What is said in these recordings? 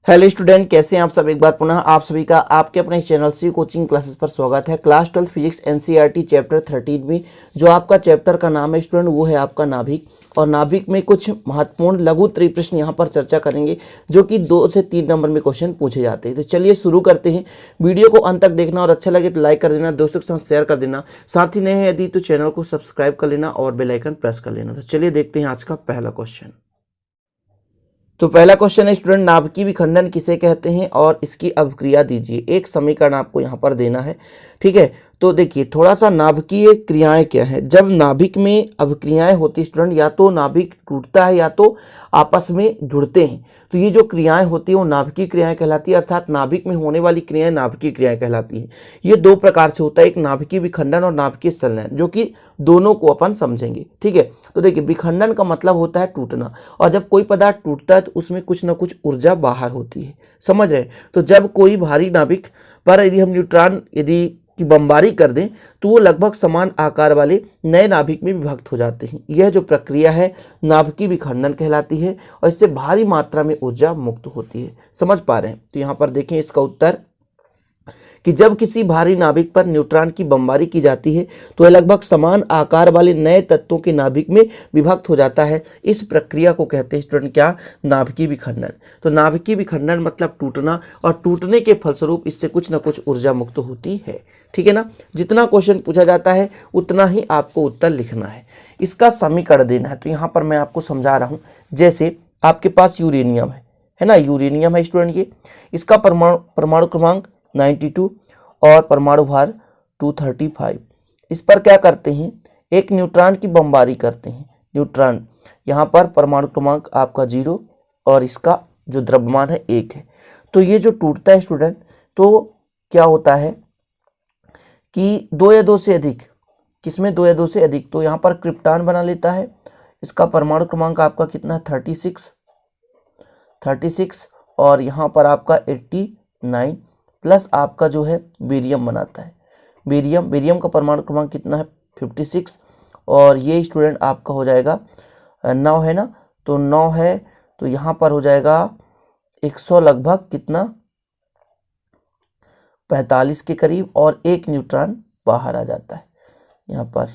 Hello student, कैसे हैं आप सब। एक बार पुनः आप सभी का आपके अपने चैनल सी कोचिंग क्लासेस पर स्वागत है। क्लास 12 फिजिक्स एनसीईआरटी चैप्टर 13 में जो आपका चैप्टर का नाम है स्टूडेंट वो है आपका नाभिक। और नाभिक में कुछ महत्वपूर्ण लघु त्रिप्रश्न यहाँ पर चर्चा करेंगे जो कि 2 से 3 नंबर में क्वेश्चन पूछे जाते हैं। तो चलिए शुरू करते हैं। वीडियो को अंत तक देखना और अच्छा लगे तो लाइक कर देना, दोस्तों के साथ शेयर कर देना, साथ ही नए हैं यदि तो चैनल को सब्सक्राइब कर लेना और बेल आइकन प्रेस कर लेना। तो चलिए देखते हैं आज का पहला क्वेश्चन। तो पहला क्वेश्चन है स्टूडेंट, नाभिकीय विखंडन किसे कहते हैं और इसकी अभिक्रिया दीजिए। एक समीकरण आपको यहाँ पर देना है, ठीक है। तो देखिए थोड़ा सा नाभिकीय क्रियाएं क्या है। जब नाभिक में अभिक्रियाएं होती स्टूडेंट, या तो नाभिक टूटता है या तो आपस में जुड़ते हैं। तो ये जो क्रियाएं होती है वो नाभिकीय क्रियाएं कहलाती है, अर्थात नाभिक में होने वाली क्रियाएं नाभिकीय क्रियाएं कहलाती हैं। ये 2 प्रकार से होता है, एक नाभिकीय विखंडन और नाभिकीय संलयन, जो कि दोनों को अपन समझेंगे, ठीक है। तो देखिए विखंडन का मतलब होता है टूटना, और जब कोई पदार्थ टूटता है तो उसमें कुछ ना कुछ ऊर्जा बाहर होती है, समझ रहे। तो जब कोई भारी नाभिक पर यदि हम न्यूट्रॉन यदि की बमबारी कर दें तो वो लगभग समान आकार वाले नए नाभिक में विभक्त हो जाते हैं। यह जो प्रक्रिया है नाभिकीय विखंडन कहलाती है, और इससे भारी मात्रा में ऊर्जा मुक्त होती है। समझ पा रहे हैं। तो यहाँ पर देखें इसका उत्तर कि जब किसी भारी नाभिक पर न्यूट्रॉन की बमबारी की जाती है तो यह लगभग समान आकार वाले नए तत्वों के नाभिक में विभक्त हो जाता है। इस प्रक्रिया को कहते हैं स्टूडेंट क्या, नाभिकीय विखंडन। तो नाभिकीय विखंडन मतलब टूटना, और टूटने के फलस्वरूप इससे कुछ ना कुछ ऊर्जा मुक्त होती है, ठीक है ना। जितना क्वेश्चन पूछा जाता है उतना ही आपको उत्तर लिखना है, इसका समीकरण देना है। तो यहाँ पर मैं आपको समझा रहा हूँ। जैसे आपके पास यूरेनियम है ना, यूरेनियम है स्टूडेंट, ये इसका परमाणु क्रमांक 92 और परमाणु भार 235। इस पर क्या करते हैं, एक न्यूट्रॉन की बमबारी करते हैं। न्यूट्रॉन यहाँ पर परमाणु क्रमांक आपका 0 और इसका जो द्रव्यमान है 1 है। तो ये जो टूटता है स्टूडेंट, तो क्या होता है कि 2 या 2 से अधिक, किसमें 2 या 2 से अधिक, तो यहाँ पर क्रिप्टॉन बना लेता है। इसका परमाणु क्रमांक आपका कितना है 36 और यहाँ पर आपका 89 प्लस आपका जो है बेरियम बनाता है। बेरियम का परमाणु क्रमांक कितना है 56, और ये स्टूडेंट आपका हो जाएगा 9 है ना, तो 9 है तो यहाँ पर हो जाएगा 100 लगभग कितना 45 के करीब, और एक न्यूट्रॉन बाहर आ जाता है यहाँ पर।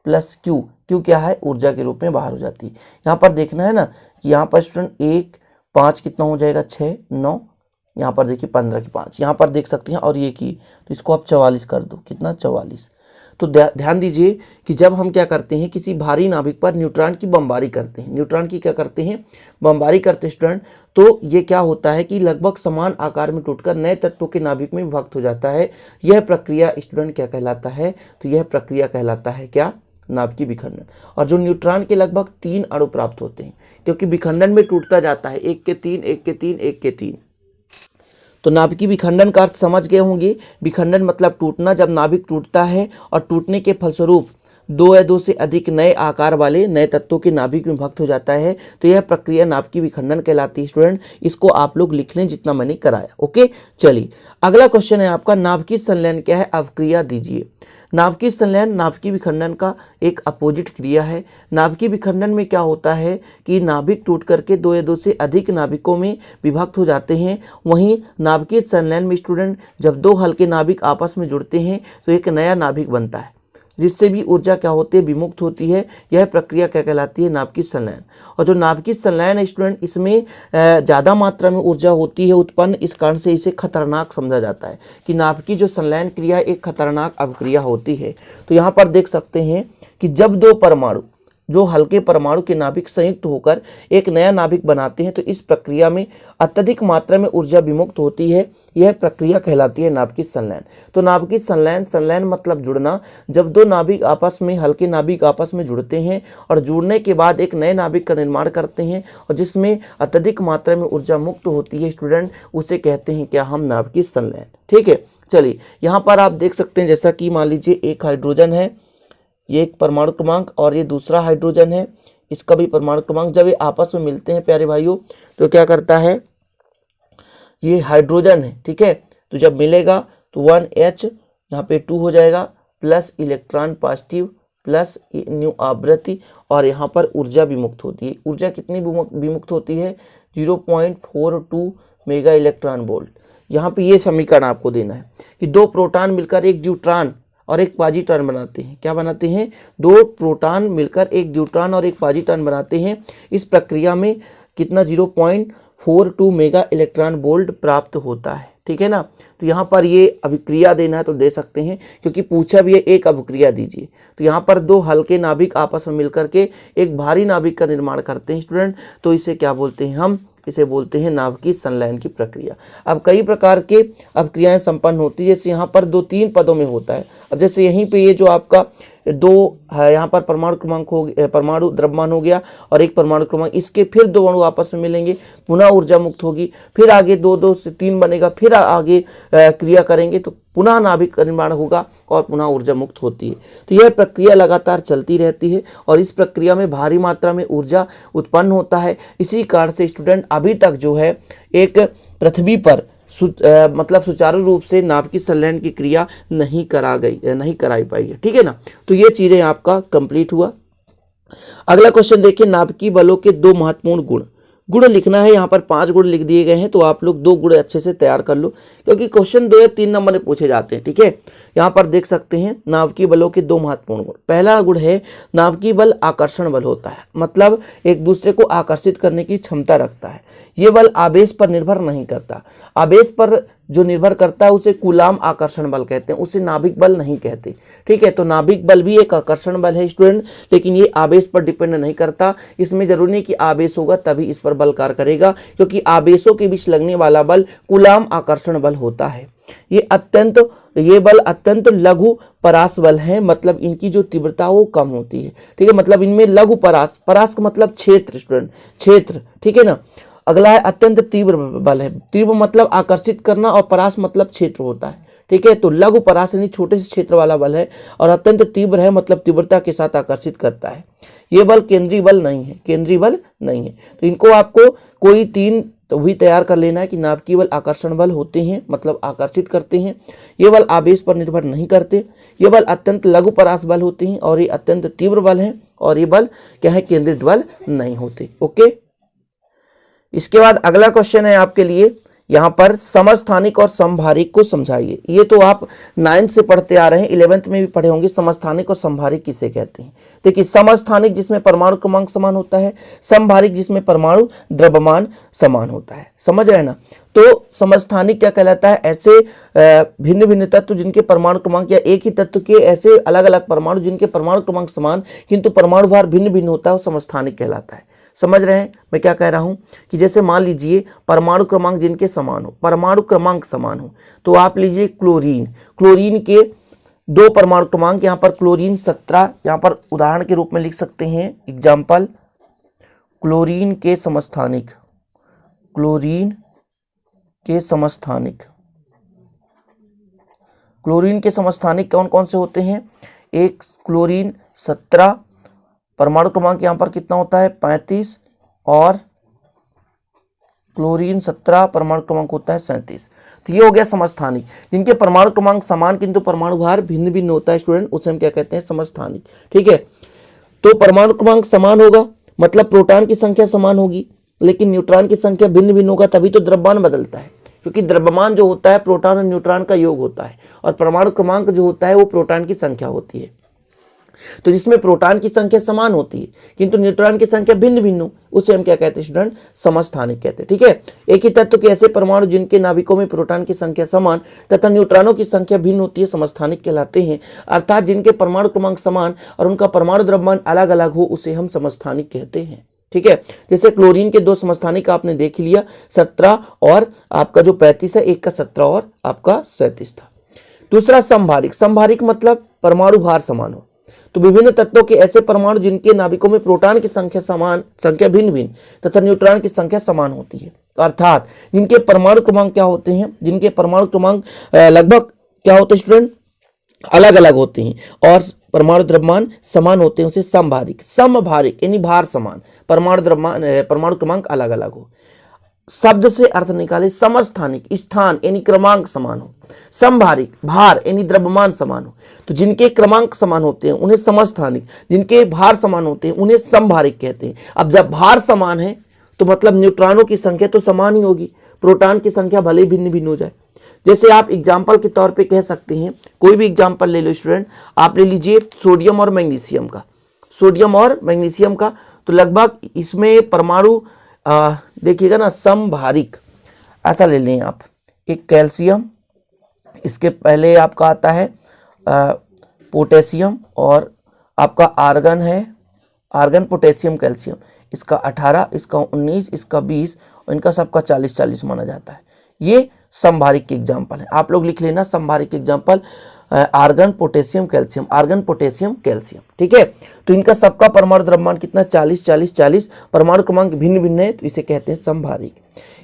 प्लस क्यू क्या है, ऊर्जा के रूप में बाहर हो जाती है। यहाँ पर देखना है ना कि यहाँ पर स्टूडेंट 1 5 कितना हो जाएगा 6 9, यहाँ पर देखिए 15 की 5 यहाँ पर देख सकते हैं, और ये की तो इसको आप 44 कर दो, कितना 44। तो ध्यान दीजिए कि जब हम क्या करते हैं किसी भारी नाभिक पर न्यूट्रॉन की बमबारी करते हैं, न्यूट्रॉन की क्या करते हैं बमबारी करते हैं स्टूडेंट, तो ये क्या होता है कि लगभग समान आकार में टूटकर नए तत्वों के नाभिक में विभक्त हो जाता है। यह प्रक्रिया स्टूडेंट क्या कहलाता है, तो यह प्रक्रिया कहलाता है क्या, नाभिकीय विखंडन। और जो न्यूट्रॉन के लगभग 3 अणु प्राप्त होते हैं, क्योंकि विखंडन में टूटता जाता है 1 के 3 1 के 3 1 के 3। तो नाभिकीय विखंडन का अर्थ समझ गए होंगे। विखंडन मतलब टूटना, जब नाभिक टूटता है और टूटने के फलस्वरूप 2 या 2 से अधिक नए आकार वाले नए तत्वों के नाभिक में विभक्त हो जाता है, तो यह प्रक्रिया नाभिकीय विखंडन कहलाती है स्टूडेंट। इसको आप लोग लिख लें जितना मैंने कराया, ओके। चलिए अगला क्वेश्चन है आपका, नाभिकीय संलयन क्या है, अभिक्रिया दीजिए। नाभिकीय संलयन नाभिकीय विखंडन का एक अपोजिट क्रिया है। नाभिकीय विखंडन में क्या होता है कि नाभिक टूट करके 2 या 2 से अधिक नाभिकों में विभक्त हो जाते हैं। वहीं नाभिकीय संलयन में स्टूडेंट जब 2 हल्के नाभिक आपस में जुड़ते हैं तो एक नया नाभिक बनता है, जिससे भी ऊर्जा क्या होती है, विमुक्त होती है। यह प्रक्रिया क्या कहलाती है, नाभिकीय संलयन। और जो नाभिकीय संलयन है स्टूडेंट, इसमें ज़्यादा मात्रा में ऊर्जा होती है उत्पन्न, इस कारण से इसे खतरनाक समझा जाता है कि नाभिकीय जो संलयन क्रिया एक खतरनाक अभिक्रिया होती है। तो यहाँ पर देख सकते हैं कि जब 2 परमाणु, जो हल्के परमाणु के नाभिक संयुक्त होकर एक नया नाभिक बनाते हैं तो इस प्रक्रिया में अत्यधिक मात्रा में ऊर्जा विमुक्त होती है। यह प्रक्रिया कहलाती है नाभिकीय संलयन। तो नाभिकीय संलयन मतलब जुड़ना, जब 2 नाभिक आपस में, हल्के नाभिक आपस में जुड़ते हैं और जुड़ने के बाद एक नए नाभिक का निर्माण करते हैं और जिसमें अत्यधिक मात्रा में ऊर्जा मुक्त होती है स्टूडेंट, उसे कहते हैं क्या, हम नाभिकीय संलयन, ठीक है। चलिए यहाँ पर आप देख सकते हैं, जैसा कि मान लीजिए एक हाइड्रोजन है, ये एक परमाणु क्रमांक, और ये दूसरा हाइड्रोजन है, इसका भी परमाणु क्रमांक। जब ये आपस में मिलते हैं प्यारे भाइयों तो क्या करता है, ये हाइड्रोजन है, ठीक है। तो जब मिलेगा तो 1H यहाँ पे 2 हो जाएगा, plus electron positive plus new आवृत्ति और यहाँ पर ऊर्जा विमुक्त होती है। ऊर्जा कितनी विमुक्त होती है? 0.42 मेगा इलेक्ट्रॉन वोल्ट। यहाँ पे ये समीकरण आपको देना है कि दो प्रोटॉन मिलकर एक न्यूट्रॉन और एक पॉजिट्रॉन बनाते हैं। क्या बनाते हैं? दो प्रोटॉन मिलकर एक न्यूट्रॉन और एक पॉजिट्रॉन बनाते हैं। इस प्रक्रिया में कितना 0.42 मेगा इलेक्ट्रॉन वोल्ट प्राप्त होता है। ठीक है ना। तो यहाँ पर ये अभिक्रिया देना है तो दे सकते हैं, क्योंकि पूछा भी है एक अभिक्रिया दीजिए। तो यहाँ पर दो हल्के नाभिक आपस में मिलकर के एक भारी नाभिक का निर्माण करते हैं स्टूडेंट। तो इसे क्या बोलते हैं? हम इसे बोलते हैं नाभिकीय संलयन की प्रक्रिया। अब कई प्रकार के अभिक्रियाएं संपन्न होती है, जैसे यहाँ पर 2-3 पदों में होता है। अब जैसे यहीं पे ये जो आपका दो है, यहाँ पर परमाणु क्रमांक हो गया, परमाणु द्रव्यमान हो गया और एक परमाणु क्रमांक, इसके फिर दो अणु आपस में मिलेंगे, पुनः ऊर्जा मुक्त होगी, फिर आगे 2-2 से 3 बनेगा, फिर आगे क्रिया करेंगे तो पुनः नाभिक का निर्माण होगा और पुनः ऊर्जा मुक्त होती है। तो यह प्रक्रिया लगातार चलती रहती है और इस प्रक्रिया में भारी मात्रा में ऊर्जा उत्पन्न होता है। इसी कारण से स्टूडेंट अभी तक जो है एक पृथ्वी पर मतलब सुचारू रूप से नाभिकीय संलयन की क्रिया नहीं कराई पाई है। ठीक है ना। तो ये चीजें आपका कंप्लीट हुआ। अगला क्वेश्चन देखिए, नाभिकीय बलों के 2 महत्वपूर्ण गुण लिखना है। यहाँ पर 5 गुण लिख दिए गए हैं, तो आप लोग 2 गुण अच्छे से तैयार कर लो, क्योंकि क्वेश्चन 2 या 3 नंबर में पूछे जाते हैं। ठीक है। यहाँ पर देख सकते हैं नाभिकीय बलों के 2 महत्वपूर्ण गुण। पहला गुण है नाभिकीय बल आकर्षण बल होता है, मतलब एक दूसरे को आकर्षित करने की क्षमता रखता है। ये बल आवेश पर निर्भर नहीं करता। आवेश पर जो निर्भर करता है उसे कूलाम आकर्षण बल कहते हैं, उसे नाभिक बल नहीं कहते। ठीक है। तो नाभिक बल भी एक आकर्षण बल है स्टूडेंट, लेकिन ये आवेश पर डिपेंड नहीं करता। इसमें जरूरी नहीं कि आवेश होगा तभी इस पर बल कार्य करेगा, क्योंकि आवेशों के बीच लगने वाला बल कूलाम आकर्षण बल होता है। ये बल अत्यंत लघु परास बल है, मतलब इनकी जो तीव्रता वो कम होती है। ठीक है। मतलब इनमें लघु परास का मतलब क्षेत्र स्टूडेंट, क्षेत्र। ठीक है ना। अगला है अत्यंत तीव्र बल है। तीव्र मतलब आकर्षित करना और परास मतलब क्षेत्र होता है। ठीक है। तो लघु परास यानी छोटे से क्षेत्र वाला बल है और अत्यंत तीव्र है, मतलब तीव्रता के साथ आकर्षित करता है। ये बल केंद्रीय बल नहीं है, तो इनको आपको कोई 3 तो भी तैयार कर लेना है कि नाभिकीय बल आकर्षण बल होते हैं, मतलब आकर्षित करते हैं। ये बल आवेश पर निर्भर नहीं करते। ये बल अत्यंत लघु परास बल होते हैं और ये अत्यंत तीव्र बल है, और ये बल क्या है? केंद्रित बल नहीं होते। ओके। इसके बाद अगला क्वेश्चन है आपके लिए, यहाँ पर समस्थानिक और समभारिक को समझाइए। ये तो आप 9th से पढ़ते आ रहे हैं, 11th में भी पढ़े होंगे। समस्थानिक और समभारिक किसे कहते हैं? देखिए, समस्थानिक जिसमें परमाणु क्रमांक समान होता है, समभारिक जिसमें परमाणु द्रव्यमान समान होता है। समझ रहे हैं ना। तो समस्थानिक क्या कहलाता है? ऐसे भिन्न भिन्न तत्व जिनके परमाणु क्रमांक, या एक ही तत्व के ऐसे अलग अलग परमाणु जिनके परमाणु क्रमांक समान किंतु परमाणु भार भिन्न भिन्न होता है, वो समस्थानिक कहलाता है। समझ रहे हैं मैं क्या कह रहा हूं? कि जैसे मान लीजिए परमाणु क्रमांक जिनके समान हो, परमाणु क्रमांक समान हो, तो आप लीजिए क्लोरीन के 2 परमाणु क्रमांक, यहाँ पर क्लोरीन 17, यहाँ पर उदाहरण के रूप में लिख सकते हैं एग्जाम्पल, क्लोरीन के समस्थानिक कौन कौन से होते हैं? एक क्लोरीन 17, परमाणु क्रमांक यहाँ पर कितना होता है? 35, और क्लोरीन 17 परमाणु क्रमांक होता है 37। तो ये हो गया समस्थानिक। जिनके परमाणु क्रमांक समान किंतु परमाणु भार भिन्न भिन्न होता है स्टूडेंट, उसे हम क्या कहते हैं? समस्थानिक। ठीक है। तो परमाणु क्रमांक समान होगा, मतलब प्रोटॉन की संख्या समान होगी, लेकिन न्यूट्रॉन की संख्या भिन्न भिन्न होगा, तभी तो द्रव्यमान बदलता है। क्योंकि द्रव्यमान जो होता है प्रोटॉन और न्यूट्रॉन का योग होता है, और परमाणु क्रमांक जो होता है वो प्रोटॉन की संख्या होती है। तो जिसमें प्रोटॉन की संख्या समान होती है किंतु न्यूट्रॉन की संख्या भिन्न भिन्न हो, उसे हम क्या कहते हैं स्टूडेंट? समस्थानिक कहते हैं। ठीक है। एक ही तत्व के ऐसे परमाणु जिनके नाभिकों में प्रोटॉन की संख्या समान तथा न्यूट्रॉनों की संख्या भिन्न होती है, समस्थानिक कहलाते हैं। अर्थात जिनके परमाणु क्रमांक समान और उनका परमाणु द्रव्यमान अलग अलग हो, उसे हम समस्थानिक कहते हैं। ठीक है। जैसे क्लोरीन के 2 समस्थानिक आपने देख लिया, 17 और आपका जो 35 है, एक का 17 और आपका 37 था। दूसरा समभारिक मतलब परमाणु भार समान हो। तो विभिन्न तत्वों के ऐसे परमाणु जिनके नाभिकों में प्रोटॉन की संख्या भिन्न भिन्न तथा न्यूट्रॉन की संख्या समान होती है, अर्थात जिनके परमाणु क्रमांक क्या होते हैं? जिनके परमाणु क्रमांक लगभग क्या होते हैं स्टूडेंट? अलग अलग होते हैं, और परमाणु द्रव्यमान समान होते हैं, उसे समभारिक यानी भार समान, परमाणु क्रमांक अलग अलग हो। शब्द से अर्थ निकाले, समस्थानिक स्थान यानी क्रमांक समान हो, समभारिक भार यानी द्रव्यमान समान हो। तो जिनके क्रमांक समान होते हैं उन्हें समस्थानिक, जिनके भार समान होते हैं उन्हें समभारिक कहते हैं। अब जब भार समान है तो मतलब न्यूट्रॉनों की संख्या तो समान ही होगी, प्रोटॉन की संख्या भले भिन्न भिन्न हो जाए। जैसे आप एग्जाम्पल के तौर पे कह सकते हैं, कोई भी एग्जाम्पल ले लो स्टूडेंट, आप ले लीजिए सोडियम और मैग्नीशियम का, सोडियम और मैग्नीशियम का, तो लगभग इसमें परमाणु देखिएगा ना समभारिक, ऐसा ले लें आप। एक कैल्शियम, इसके पहले आपका आता है पोटेशियम, और आपका आर्गन है, आर्गन पोटेशियम कैल्शियम, इसका 18, इसका 19, इसका 20 और इनका सबका 40-40 माना जाता है। ये समभारिक के एग्जाम्पल है, आप लोग लिख लेना समभारिक के example argon potassium calcium, argon potassium calcium, ठीक है। तो इनका सबका परमाणु द्रव्यमान कितना 40-40-40, परमाणु क्रमांक भिन्न भिन्न है, तो इसे कहते हैं समभारिक।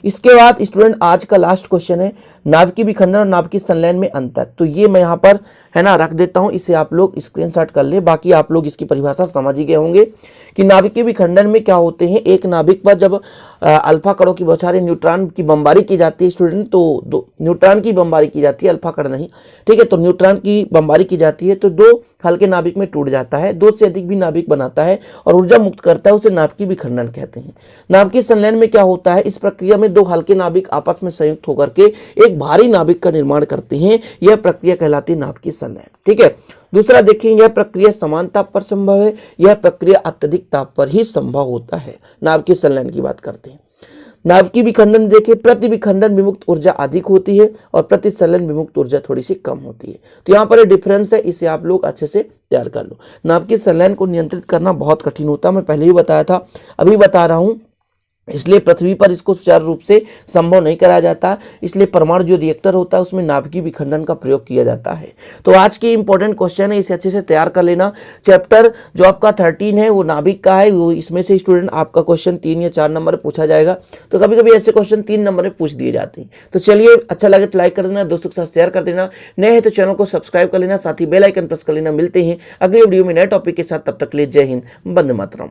इसके बाद स्टूडेंट आज का लास्ट क्वेश्चन है नाभिकीय विखंडन और नाभिकीय संलयन में अंतर। तो ये मैं यहाँ पर है ना रख देता हूँ, इसे आप लोग स्क्रीनशॉट कर लें, बाकी आप लोग इसकी परिभाषा समझ ही गए होंगे कि नाभिकीय विखंडन में क्या होते हैं। एक नाभिक पर जब अल्फा कणों की बौछारें न्यूट्रॉन की बमबारी की जाती है स्टूडेंट, तो न्यूट्रॉन की बमबारी की जाती है, अल्फा कण नहीं, ठीक है। तो न्यूट्रॉन की बमबारी की जाती है तो दो हल्के नाभिक में टूट जाता है, दो से अधिक भी नाभिक बनाता है और ऊर्जा मुक्त करता है, उसे नाभिकीय विखंडन कहते हैं। नाभिकीय संलयन में क्या होता है, इस प्रक्रिया में दो हल्के नाभिक आपस में संयुक्त होकर के एक भारी नाभिक का निर्माण करते हैं, यह प्रक्रिया कहलाती है नाभिकीय संलयन, ठीक है। दूसरा देखेंगे, यह प्रक्रिया समान ताप पर संभव है, यह प्रक्रिया अत्यधिक ताप पर ही संभव होता है। नाभिकीय संलयन की बात करते हैं। नाभिकीय विखंडन देखिए, प्रति विखंडन विमुक्त ऊर्जा अधिक होती है और प्रति संलयन विमुक्त ऊर्जा थोड़ी सी कम होती है। तो यहाँ पर डिफरेंस है, इसे आप लोग अच्छे से तैयार कर लो। नाभिकीय संलयन को नियंत्रित करना बहुत कठिन होता है, मैं पहले ही बताया था, अभी बता रहा हूँ, इसलिए पृथ्वी पर इसको सुचारू रूप से संभव नहीं कराया जाता, इसलिए परमाणु जो रिएक्टर होता है उसमें नाभिकीय विखंडन का प्रयोग किया जाता है। तो आज के इंपॉर्टेंट क्वेश्चन है, इसे अच्छे से तैयार कर लेना। चैप्टर जो आपका 13 है वो नाभिक का है, वो इसमें से स्टूडेंट आपका क्वेश्चन 3 या 4 नंबर पूछा जाएगा। तो कभी कभी ऐसे क्वेश्चन 3 नंबर में पूछ दिए जाते हैं। तो चलिए, अच्छा लगे तो लाइक कर देना, दोस्तों के साथ शेयर कर देना, नए हैं तो चैनल को सब्सक्राइब कर लेना, साथ ही बेल आइकन प्रेस कर लेना। मिलते हैं अगले वीडियो में नए टॉपिक के साथ, तब तक के लिए जय हिंद, वंदे मातरम।